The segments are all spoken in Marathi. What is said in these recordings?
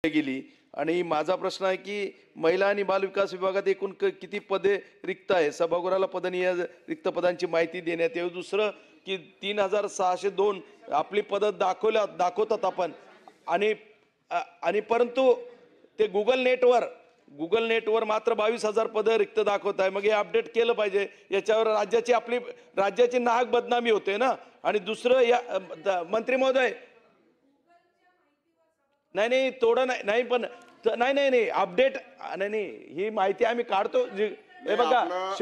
गेली। आणि माझा प्रश्न आहे की महिला आणि बालविकास विभागात एकूण किती पदे रिक्त आहे, सभागृहाला पदनीय रिक्त पदांची माहिती देण्यात यावी। दुसरं की 3602 आपली पदं दाखवतात आपण आणि परंतु ते गुगल नेटवर मात्र 22,000 पदं रिक्त दाखवत आहे। मग हे अपडेट केलं पाहिजे, याच्यावर राज्याची नाहक बदनामी होते ना। आणि दुसरं या मंत्री महोदय, नाही थोडं नाही पण नाही अपडेट नाही ही माहिती आम्ही काढतो। हे बघा,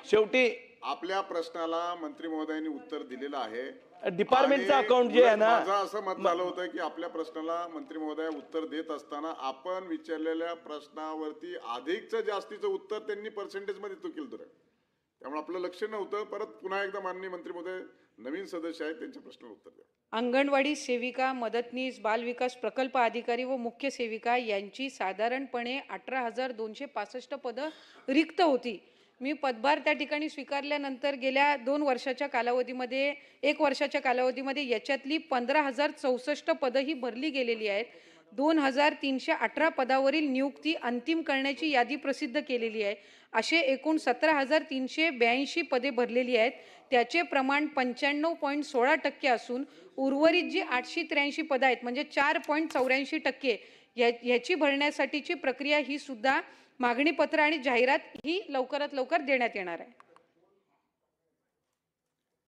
शेवटी आपल्या प्रश्नाला मंत्री महोदयांनी उत्तर दिलेलं आहे। डिपार्टमेंटचं अकाउंट जे आहे ना, माझं असं मत झालं होतं की आपल्या प्रश्नाला मंत्री महोदय उत्तर देत असताना आपण विचारलेल्या प्रश्नावरती अधिकचं जास्तीचं उत्तर त्यांनी पर्सेंटेज मध्ये चुकील तर, त्यामुळे आपलं लक्ष नव्हतं। परत पुन्हा एकदा माननीय मंत्री महोदय नवीन सदस्य आहेत, त्यांच्या प्रश्नाला उत्तर द्या। अंगणवाडी सेविका, मदतनीस, बालविकास प्रकल्प अधिकारी व मुख्य सेविका यांची साधारणपणे 18,265 पदं रिक्त होती। मी पदभार त्या ठिकाणी स्वीकारल्यानंतर गेल्या 1 वर्षाच्या कालावधीमध्ये याच्यातली 15,064 पदं ही भरली गेलेली आहेत। 2,318 पदावरील नियुक्ती अंतिम करण्याची यादी प्रसिद्ध केलेली आहे। असे एकूण 17,382 पदे भरलेली आहेत। त्याचे प्रमाण 95.16% असून उर्वरित जी 883 पदं आहेत म्हणजे 4.84% याची भरण्यासाठीची प्रक्रिया ही सुद्धा मागणी पत्र आणि जाहिरात ही लवकरात लवकर देण्यात येणार आहे।